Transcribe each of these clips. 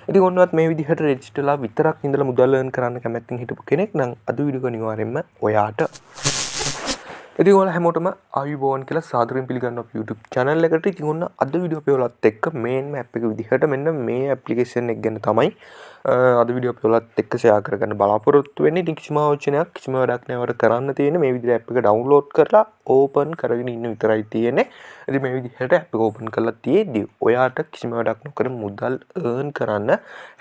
ඉතින් ඔන්නවත් මේ විදිහට රෙජිස්ටර්ලා විතරක් ඉඳලා මුදල් earn කරන්න කැමැත්තෙන් හිටපු කෙනෙක් නම් අද වීඩියෝ එක අනිවාර්යෙන්ම ඔයාට. ඉතින් ඔයාලා හැමෝටම ආයුබෝවන් කියලා සාදරයෙන් පිළිගන්නවා YouTube channel එකට. ඉතින් ඔන්න අද වීඩියෝ අපේ ඔයාලත් එක්ක මේන් app එක විදිහට මෙන්න මේ application එක ගැන තමයි අද වීඩියෝ අපේ ඔයාලත් එක්ක share කරගන්න බලාපොරොත්තු වෙන්නේ. ඉතින් කිසිම ආයෝජනයක් කිසිම වැඩක් නෑ වඩ කරන්න තියෙන්නේ. මේ විදිහට app එක download කරලා open කරගෙන ඉන්න විතරයි තියෙන්නේ. ඉතින් මේ විදිහට app එක open කරලා තියෙද්දි ඔයාට කිසිම වැඩක් නොකර මුදල් earn කරන්න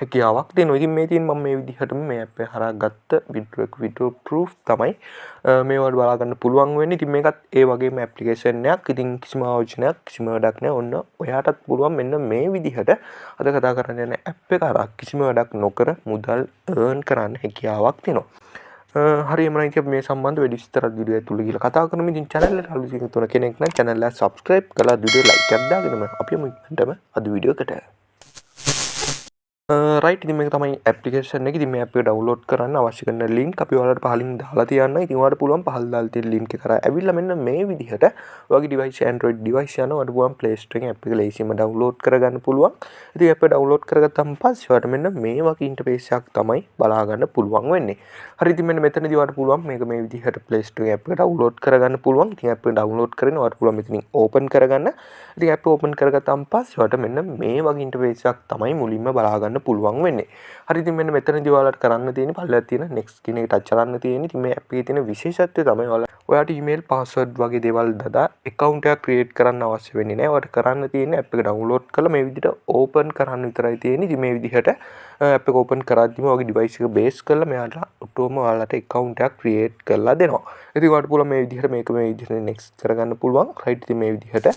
හැකියාවක් දෙනවා. ඉතින් මේ තියෙන මම මේ විදිහටම මේ app එක හරහා ගත්ත withdraw proof තමයි මේවට බලා ගන්න පුළුවන් වෙන්නේ. ඉතින් මේකත් ඒ වගේම application එකක්. ඉතින් කිසිම ආයෝජනයක් කිසිම වැඩක් නැහැ. ඔන්න ඔයාටත් පුළුවන් මෙන්න මේ විදිහට අද කතා කරන්න යන app එක හරහා කිසිම වැඩක් නොකර මුදල් earn කරන්න හැකියාවක් දෙනවා. හරි එමනම් ඉතින් මේ සම්බන්ධ වැඩි විස්තර වීඩියෝ ඇතුළේ ගිහලා කතා කරමු. ඉතින් channel එකට අලුතින් කෙනෙක් නම් channel එක subscribe කරලා වීඩියෝ like එකක් දාගෙනම අපි යමු ඉක්මනටම අද වීඩියෝ එකට. රයිට් ඉතින් මේක තමයි ඇප්ලිකේෂන් එක. ඉතින් මේ app එක download කරන්න අවශ්‍ය කරන link අපි ඔයාලට පහලින් දාලා තියන්න. ඉතින් ඔයාලට පුළුවන් පහල දාලා තියෙන link එක කරා ඇවිල්ලා මෙන්න මේ විදිහට ඔයාගේ device Android device යන ඔයාලට පුළුවන් Play Store එකෙන් app එක ලේසියෙන්ම download කරගන්න පුළුවන්. ඉතින් app එක download කරගත්තාම පස්සේ ඔයාලට මෙන්න මේ වගේ interface එකක් තමයි බලා ගන්න පුළුවන් වෙන්නේ. හරි ඉතින් මෙන්න මෙතනදී ඔයාලට පුළුවන් මේක මේ විදිහට Play Store එකෙන් app එක download කරගන්න පුළුවන්. ඉතින් app එක download කරගෙන ඔයාලට පුළුවන් මෙතනින් open කරගන්න. ඉතින් app open කරගත්තාම පස්සේ ඔයාලට මෙන්න මේ වගේ interface එකක් තමයි මුලින්ම බලා ගන්න පුළුවන් වෙන්නේ. හරි ඉතින් මෙන්න මෙතනදී ඔයාලට කරන්න තියෙන්නේ පල්ලෙහා තියෙන next කියන එක touch කරන්න තියෙන්නේ. ඉතින් මේ app එකේ තියෙන විශේෂත්වය තමයි ඔයාලට email password වගේ දේවල් දාලා account එකක් create කරන්න අවශ්‍ය වෙන්නේ නැහැ. ඔයාලට කරන්න තියෙන්නේ app එක download කරලා මේ විදිහට open කරන්න විතරයි තියෙන්නේ. ඉතින් මේ විදිහට app එක open කරද්දිම ඔයාගේ device එක base කරලා මෙයාට ඔටෝම ඔයාලට account එකක් create කරලා දෙනවා. ඉතින් ඔයාලට පුළුවන් මේ විදිහට මේක මේ විදිහට next කරගන්න පුළුවන්. right ඉතින් මේ විදිහට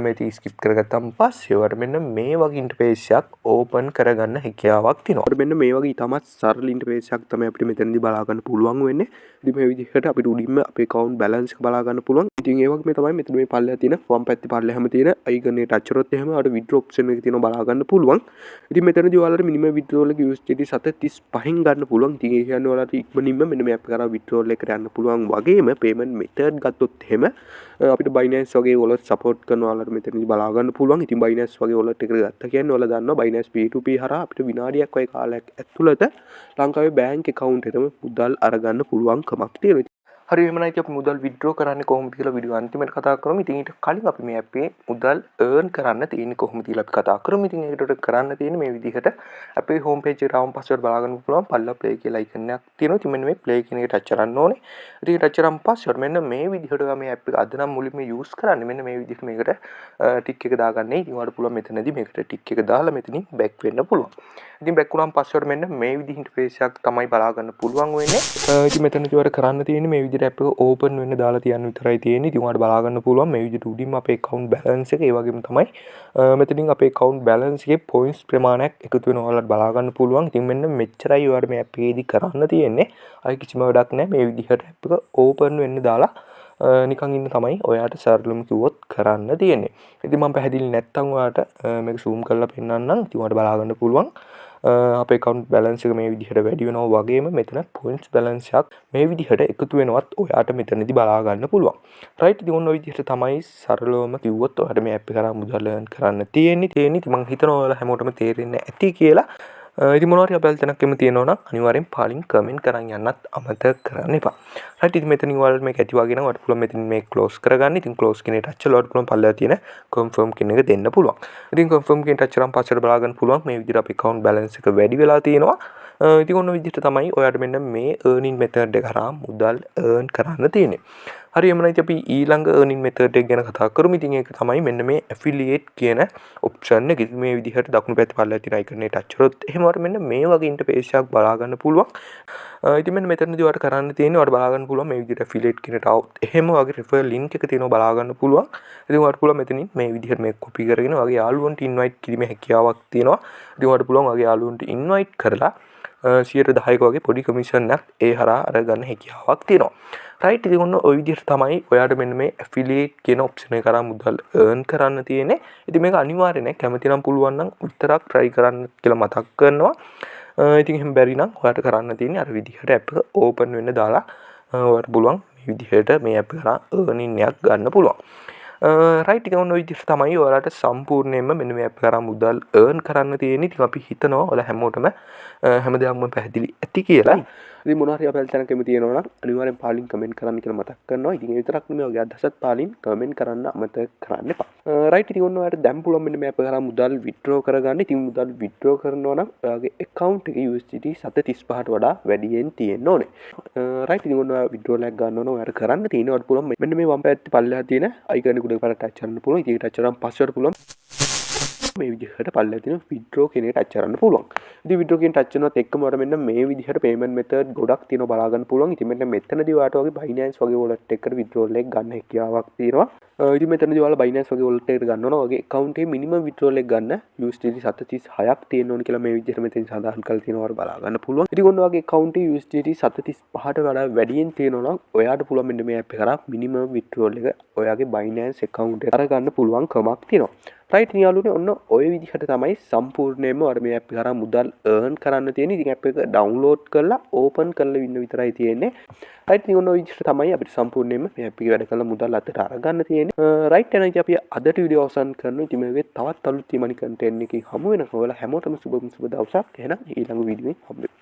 මේක ස්කිප් කරගත්තාම පස්සේ ඔයාලට මෙන්න මේ වගේ ඉන්ටර්ෆේස් එකක් ඕපන් කරගන්න හැකියාවක් තියෙනවා. ඔයාලට මෙන්න මේ වගේ ඉතාමත් සරල ඉන්ටර්ෆේස් එකක් තමයි අපිට මෙතනදී බලා ගන්න පුළුවන් වෙන්නේ. ඉතින් මේ විදිහට අපිට උඩින්ම අපේ account balance එක බලා ගන්න පුළුවන්. ඉතින් ඒ වගේම තමයි මෙතන මේ පල්ලෙහා තියෙන වම් පැත්තේ පල්ලෙහාම තියෙන icon එක touch කරොත් එහෙම ඔයාලට withdraw option එක තියෙනවා බලා ගන්න පුළුවන්. ඉතින් මෙතනදී ඔයාලට minimum withdrawal එක USDT 735න් ගන්න පුළුවන්. ඉතින් ඒ කියන්නේ ඔයාලට ඉක්මනින්ම මෙන්න මේ app කරා withdrawal එකට යන්න පුළුවන් වගේම payment method ගත්තොත් එහෙම අපිට Binance වගේ wallet support කරන ඔයාලට මෙතනදී බලා ගන්න පුළුවන්. ඉතින් Binance වගේ wallet එකකට ගත්තා කියන්නේ ඔයාලා දන්නවා Binance P2P හරහා අපිට විනාඩියක් වගේ කාලයක් ඇතුළත ලංකාවේ bank account එකටම මුදල් අරගන්න පුළුවන්කමක් තියෙනවා. හරි එහෙනම් ඉතින් අපි මුදල් withdraw කරන්නේ කොහොමද කියලා වීඩියෝ අන්තිමට කතා කරමු. ඉතින් ඊට කලින් අපි මේ app එකේ මුදල් earn කරන්න තියෙන්නේ කොහොමද කියලා අපි කතා කරමු. ඉතින් ඒකට කරන්න තියෙන්නේ මේ විදිහට app එකේ home page එකට ආවම පස්සේ බලා ගන්න පුළුවන් පල්ලා play කියලා icon එකක් තියෙනවා. ඉතින් මෙන්න මේ play කියන එක touch කරන්න ඕනේ. ඉතින් touch කරාම පස්සේ මෙන්න මේ විදිහට මේ app එක අද නම් මුලින්ම use කරන්නේ මෙන්න මේ විදිහට මේකට tick එක දාගන්නේ. ඉතින් ඔයාලට පුළුවන් මෙතනදී මේකට tick එක දාලා මෙතනින් back වෙන්න පුළුවන්. ඉතින් back වුණාම පස්සේ මෙන්න මේ විදිහේ interface එකක් තමයි බලා ගන්න පුළුවන් වෙන්නේ. ඉතින් මෙතනදී ඔයාලට කරන්න තියෙන්නේ මේ විදිහට app එක open වෙන්න දාලා තියන්න විතරයි තියෙන්නේ. ඉතින් ඔයාලට බලා ගන්න පුළුවන් මේ විදිහට උඩින්ම අපේ account balance එක ඒ වගේම තමයි මෙතනින් අපේ account balance එකේ points ප්‍රමාණයක් එකතු වෙනවා ඔයාලට බලා ගන්න පුළුවන්. ඉතින් මෙන්න මෙච්චරයි ඔයාලට මේ app එකේදී කරන්න තියෙන්නේ. අය කිසිම වැඩක් නැහැ. මේ විදිහට app එක open වෙන්න දාලා නිකන් ඉන්න තමයි ඔයාට සරලවම කිව්වොත් කරන්න තියෙන්නේ. ඉතින් මම පැහැදිලි නැත්තම් ඔයාට මේක zoom කරලා පෙන්නන්නම්. ඉතින් ඔයාලට බලා ගන්න පුළුවන්. අපේ account balance එක මේ විදිහට වැඩි වෙනවා වගේම මෙතන points balance එකක් මේ විදිහට එකතු වෙනවත් ඔයාට මෙතනදී බලා ගන්න පුළුවන්. right ඉතින් ඔන්න ඔය විදිහට තමයි සරලවම කිව්වොත් ඔයාට මේ app එක කරා මුදල් earn කරන්න තියෙන්නේ. ඉතින් මම හිතනවා ඔයාලා හැමෝටම තේරෙන්නේ ඇති කියලා. ඉතින් මොනවා හරි අපලතනක් එම තියෙනවා නම් අනිවාර්යෙන් පාලින් කමෙන්ට් කරන් යන්නත් අමතක කරන්න එපා. right ඉතින් මෙතනින් ඔයාලට මේක ඇති වගේ නම් ඔයාලට පුළුවන් මෙතනින් මේක close කරගන්න. ඉතින් close කියන එක touch කරලා ඔයාලට පුළුවන් පල්ලෙහා තියෙන confirm කියන එක දෙන්න පුළුවන්. ඉතින් confirm කියන touch කරාම පස්සේ බලා ගන්න පුළුවන් මේ විදිහට අපේ account balance එක වැඩි වෙලා තියෙනවා. ඉතින් ඔන්න විදිහට තමයි ඔයාලට මෙන්න මේ earning method එක කරා මුදල් earn කරන්න තියෙන්නේ. හරි එමනම් ඉතින් අපි ඊළඟ earning method එක ගැන කතා කරමු. ඉතින් ඒක තමයි මෙන්න මේ affiliate කියන option එක. ඉතින් මේ විදිහට දකුණු පැත්තේ පල්ලෙහා තියෙන icon එක touch කරොත් එහෙම ඔයාලට මෙන්න මේ වගේ interface එකක් බලා ගන්න පුළුවන්. ඉතින් මෙන්න මෙතනදී ඔයාලට කරන්න තියෙන්නේ ඔයාලට බලා ගන්න පුළුවන් මේ විදිහට affiliate කියනට આવොත් එහෙම වගේ refer link එක තියෙනවා බලා ගන්න පුළුවන්. ඉතින් ඔයාලට පුළුවන් මෙතනින් මේ විදිහට මේක copy කරගෙන ඔයාගේ යාළුවන්ට invite කිරීමේ හැකියාවක් තියෙනවා. ඉතින් ඔයාලට පුළුවන් ඔයාගේ යාළුවන්ට invite කරලා 10% වගේ පොඩි කමිෂන් එකක් ඒ හරහා අරගන්න හැකියාවක් තියෙනවා. right ඉතින් ඔන්න ඔය විදිහට තමයි ඔයාට මෙන්න මේ affiliate කියන option එක කරා මුදල් earn කරන්න තියෙන්නේ. ඉතින් මේක අනිවාර්යයෙන් නේ කැමති නම් පුළුවන් නම් විතරක් try කරන්න කියලා මතක් කරනවා. ඉතින් එහෙම බැරි නම් ඔයාට කරන්න තියෙන්නේ අර විදිහට app එක open වෙන්න දාලා ඔයාට පුළුවන් මේ විදිහට මේ app එක කරා earning එකක් ගන්න පුළුවන්. රයිට් ඉතින් ඔන්න ඔය විදිහට තමයි ඔයාලට සම්පූර්ණයෙන්ම මෙන්න මේ ඇප් කරා මුදල් earn කරන්න තියෙන්නේ. ඉතින් අපි හිතනවා ඔයාලා හැමෝටම හැමදාම පැහැදිලි ඇති කියලා. ඉතින් මොනවා හරි අපේ channel එකෙම තියෙනවා නම් අනිවාර්යෙන් පාලින් කමෙන්ට් කරන්න කියලා මතක් කරනවා. ඉතින් ඒ විතරක් නෙමෙයි ඔයගේ අදහසත් පාලින් කමෙන්ට් කරන්න අමතක කරන්න එපා. රයිට් ඉතින් ඔන්න ඔයාලට දැන් පුළුවන් මෙන්න මේ ඇප් කරා මුදල් withdraw කරගන්න. ඉතින් මුදල් withdraw කරනවා නම් ඔයාගේ account එකේ USDT 735ට වඩා වැඩියෙන් තියෙන්න ඕනේ. රයිට් ඉතින් ඔන්න ඔයා withdraw එකක් ගන්න ඕන. ඔයාලට කරන්න තියෙන්නේ ඔයාලට පුළුවන් මෙන්න මේ වම් පැත්තේ පල්ලෙහා තියෙන icon එක උඩ පාරට ටච් කරන්න පුළුවන්. ඉතින් ඒක ටච් කරාම පස්වර්ඩ් පුළුවන් මේ විදිහට පල්ලෙහා තියෙන withdraw කියන එක ටච් කරන්න පුළුවන්. ඉතින් withdraw කියන ටච් කරනවත් එක්කම ඔයාලට මෙන්න මේ විදිහට payment method ගොඩක් තියෙනවා බලා ගන්න පුළුවන්. ඉතින් මෙන්න මෙතනදී ඔයාලට වගේ Binance වගේ wallet එකකට withdrawal එක ගන්න හැකියාවක් තියෙනවා. ඉතින් මෙතනදී ඔයාලා Binance වගේ wallet එකකට ගන්න ඕන. ඔයාගේ account එකේ minimum withdrawal එක ගන්න USDT 736ක් තියෙන්න ඕන කියලා මේ විදිහට මෙතන සඳහන් කරලා තියෙනවා. ඔයාලා බලා ගන්න පුළුවන්. ඉතින් ඔන්න ඔයාගේ account එකේ USDT 735ට වඩා වැඩියෙන් තියෙනවා නම් ඔයාට පුළුවන් මෙන්න මේ app එක කරා minimum withdrawal එක ඔයාගේ Binance account එකට අරගන්න පුළුවන් කමක් තියෙනවා. රයිට් ඉතින් යාළුවනේ ඔන්න ඔය විදිහට තමයි සම්පූර්ණයෙන්ම ඔයාලා මේ app එක කරා මුදල් earn කරන්න තියෙන්නේ. ඉතින් app එක download කරලා open කරලා ඉන්න විතරයි තියෙන්නේ. රයිට් ඉතින් ඔන්න ඔය විදිහට තමයි අපිට සම්පූර්ණයෙන්ම මේ app එකේ වැඩ කරලා මුදල් අතට අරගන්න තියෙන්නේ. රයිට් එහෙනම් ඉතින් අපි අදට වීඩියෝ අවසන් කරනවා. ඉතින් මේ වගේ තවත් අලුත් මනි කන්ටෙන්ට් එකකින් හමු වෙනවා. ඔයාලා හැමෝටම සුබ දවසක්. එහෙනම් ඊළඟ වීඩියෝෙන් හම්බෙමු.